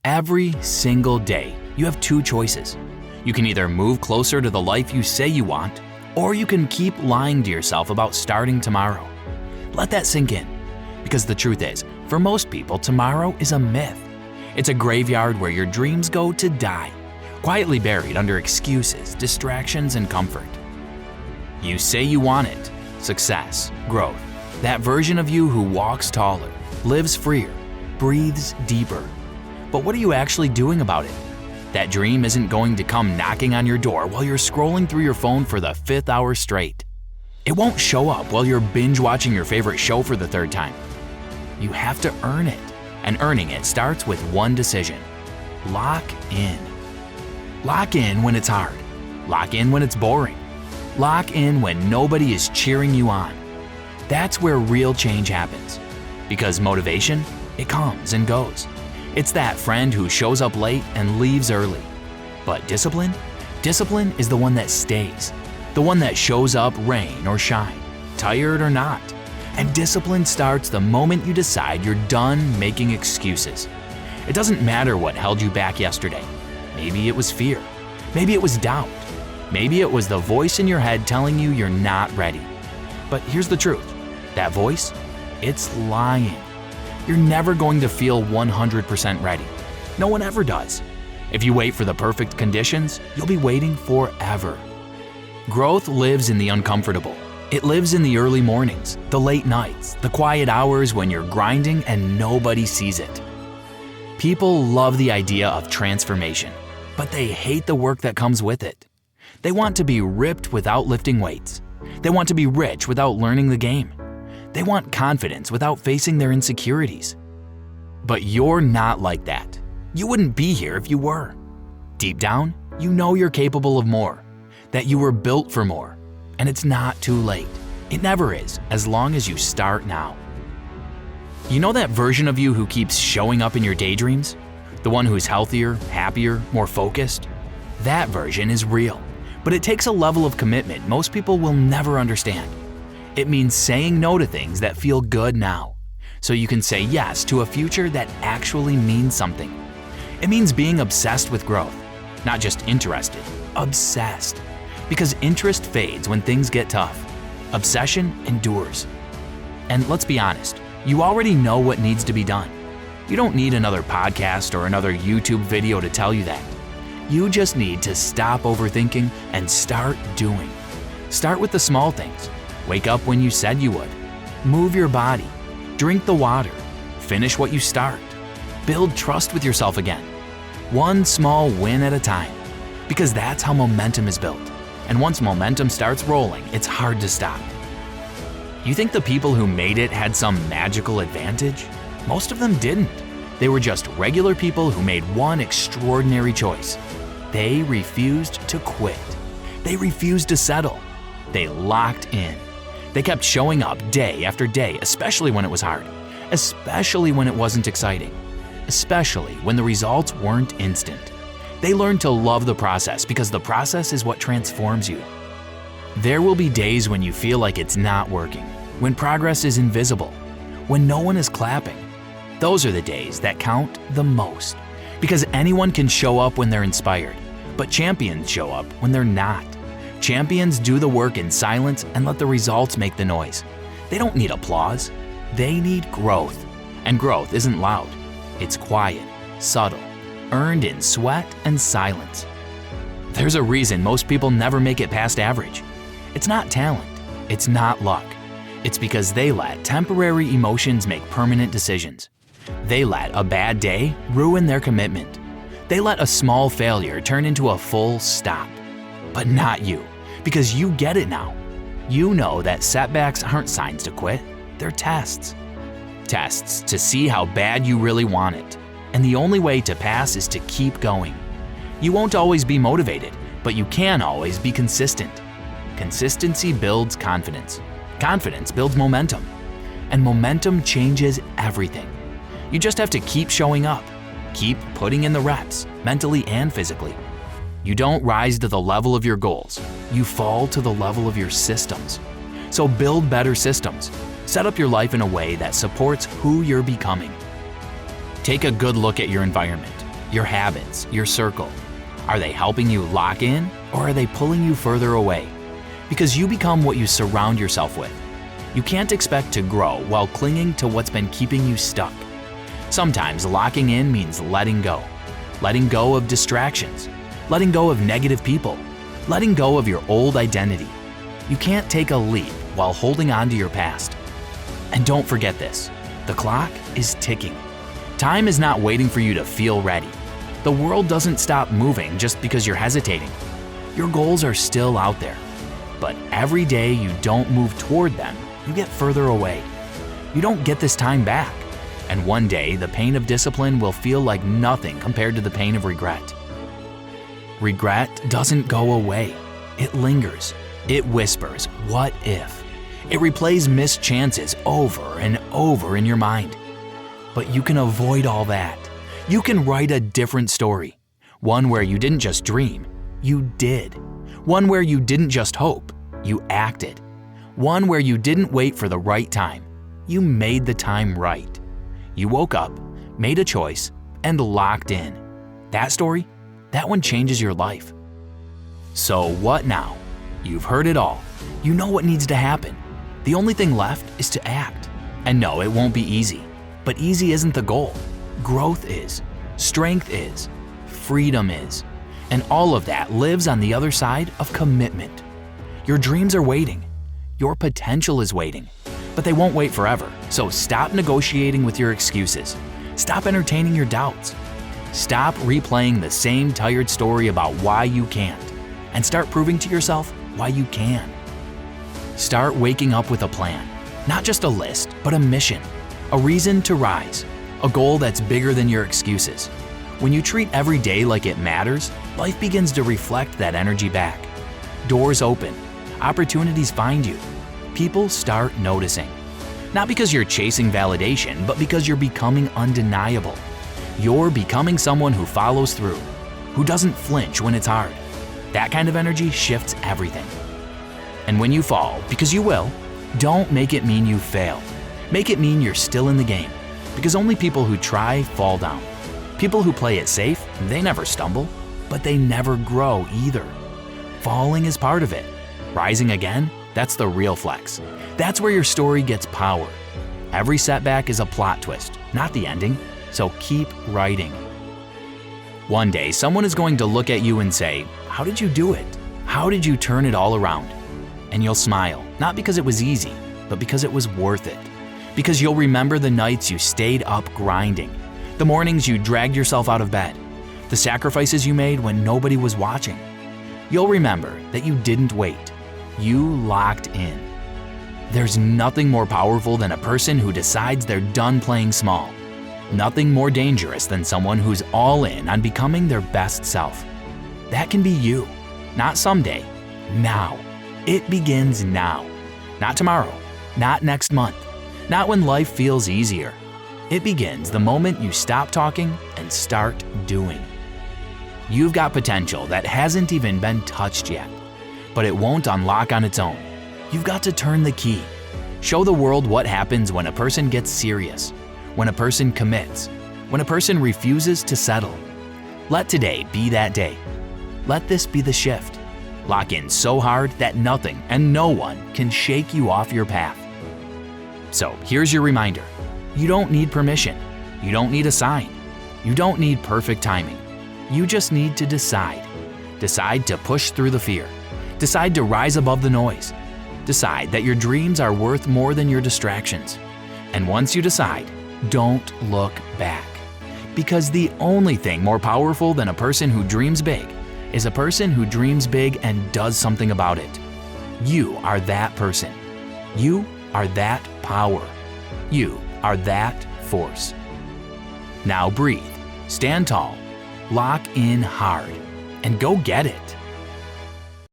Every single day, you have two choices. You can either move closer to the life you say you want, or you can keep lying to yourself about starting tomorrow. Let that sink in, because the truth is, for most people, tomorrow is a myth. It's a graveyard where your dreams go to die, quietly buried under excuses, distractions, and comfort. You say you want it, success, growth, that version of you who walks taller, lives freer, breathes deeper. But what are you actually doing about it? That dream isn't going to come knocking on your door while you're scrolling through your phone for the 5th hour straight. It won't show up while you're binge watching your favorite show for the 3rd time. You have to earn it, and earning it starts with one decision. Lock in. Lock in when it's hard. Lock in when it's boring. Lock in when nobody is cheering you on. That's where real change happens. Because motivation, it comes and goes. It's that friend who shows up late and leaves early. But discipline? Discipline is the one that stays. The one that shows up rain or shine, tired or not. And discipline starts the moment you decide you're done making excuses. It doesn't matter what held you back yesterday. Maybe it was fear. Maybe it was doubt. Maybe it was the voice in your head telling you you're not ready. But here's the truth. That voice, it's lying. You're never going to feel 100% ready. No one ever does. If you wait for the perfect conditions, you'll be waiting forever. Growth lives in the uncomfortable. It lives in the early mornings, the late nights, the quiet hours when you're grinding and nobody sees it. People love the idea of transformation, but they hate the work that comes with it. They want to be ripped without lifting weights. They want to be rich without learning the game. They want confidence without facing their insecurities. But you're not like that. You wouldn't be here if you were. Deep down, you know you're capable of more, that you were built for more, and it's not too late. It never is, as long as you start now. You know that version of you who keeps showing up in your daydreams? The one who's healthier, happier, more focused? That version is real, but it takes a level of commitment most people will never understand. It means saying no to things that feel good now, so you can say yes to a future that actually means something. It means being obsessed with growth, not just interested, obsessed. Because interest fades when things get tough. Obsession endures. And let's be honest, you already know what needs to be done. You don't need another podcast or another YouTube video to tell you that. You just need to stop overthinking and start doing. Start with the small things. Wake up when you said you would. Move your body. Drink the water. Finish what you start. Build trust with yourself again. One small win at a time. Because that's how momentum is built. And once momentum starts rolling, it's hard to stop. You think the people who made it had some magical advantage? Most of them didn't. They were just regular people who made one extraordinary choice. They refused to quit. They refused to settle. They locked in. They kept showing up day after day, especially when it was hard, especially when it wasn't exciting, especially when the results weren't instant. They learned to love the process because the process is what transforms you. There will be days when you feel like it's not working, when progress is invisible, when no one is clapping. Those are the days that count the most, because anyone can show up when they're inspired, but champions show up when they're not. Champions do the work in silence and let the results make the noise. They don't need applause. They need growth. And growth isn't loud. It's quiet, subtle, earned in sweat and silence. There's a reason most people never make it past average. It's not talent. It's not luck. It's because they let temporary emotions make permanent decisions. They let a bad day ruin their commitment. They let a small failure turn into a full stop. But not you, because you get it now. You know that setbacks aren't signs to quit, they're tests. Tests to see how bad you really want it. And the only way to pass is to keep going. You won't always be motivated, but you can always be consistent. Consistency builds confidence. Confidence builds momentum. And momentum changes everything. You just have to keep showing up. Keep putting in the reps, mentally and physically. You don't rise to the level of your goals. You fall to the level of your systems. So build better systems. Set up your life in a way that supports who you're becoming. Take a good look at your environment. your habits, your circle. Are they helping you lock in, or are they pulling you further away? Because you become what you surround yourself with. You can't expect to grow while clinging to what's been keeping you stuck. Sometimes locking in means letting go. Letting go of distractions. Letting go of negative people. Letting go of your old identity. You can't take a leap while holding on to your past. And don't forget this, the clock is ticking. Time is not waiting for you to feel ready. The world doesn't stop moving just because you're hesitating. Your goals are still out there. But every day you don't move toward them, you get further away. You don't get this time back. And one day, the pain of discipline will feel like nothing compared to the pain of regret. Regret doesn't go away. It lingers. It whispers, "What if?" It replays missed chances over and over in your mind. But you can avoid all that. You can write a different story. One where you didn't just dream, you did. One where you didn't just hope, you acted. One where you didn't wait for the right time, you made the time right. You woke up, made a choice, and locked in. That story, that one changes your life. So what now? You've heard it all. You know what needs to happen. The only thing left is to act. And no, it won't be easy. But easy isn't the goal. Growth is. Strength is. Freedom is. And all of that lives on the other side of commitment. Your dreams are waiting. Your potential is waiting. But they won't wait forever. So stop negotiating with your excuses. Stop entertaining your doubts. Stop replaying the same tired story about why you can't. And start proving to yourself why you can. Start waking up with a plan. Not just a list, but a mission. A reason to rise. A goal that's bigger than your excuses. When you treat every day like it matters, life begins to reflect that energy back. Doors open. Opportunities find you. People start noticing. Not because you're chasing validation, but because you're becoming undeniable. You're becoming someone who follows through, who doesn't flinch when it's hard. That kind of energy shifts everything. And when you fall, because you will, don't make it mean you failed. Make it mean you're still in the game. Because only people who try fall down. People who play it safe, they never stumble, but they never grow either. Falling is part of it. Rising again, that's the real flex. That's where your story gets power. Every setback is a plot twist, not the ending, so keep writing. One day, someone is going to look at you and say, "How did you do it? How did you turn it all around?" And you'll smile, not because it was easy, but because it was worth it. Because you'll remember the nights you stayed up grinding, the mornings you dragged yourself out of bed, the sacrifices you made when nobody was watching. You'll remember that you didn't wait. You locked in. There's nothing more powerful than a person who decides they're done playing small. Nothing more dangerous than someone who's all in on becoming their best self. That can be you. Not someday. Now. It begins now. Not tomorrow. Not next month. Not when life feels easier. It begins the moment you stop talking and start doing. You've got potential that hasn't even been touched yet, but it won't unlock on its own. You've got to turn the key. Show the world what happens when a person gets serious, when a person commits, when a person refuses to settle. Let today be that day. Let this be the shift. Lock in so hard that nothing and no one can shake you off your path. So here's your reminder. You don't need permission. You don't need a sign. You don't need perfect timing. You just need to decide. Decide to push through the fear. Decide to rise above the noise. Decide that your dreams are worth more than your distractions. And once you decide, don't look back. Because the only thing more powerful than a person who dreams big is a person who dreams big and does something about it. You are that person. You are that power. You are that force. Now breathe, stand tall, lock in hard, and go get it.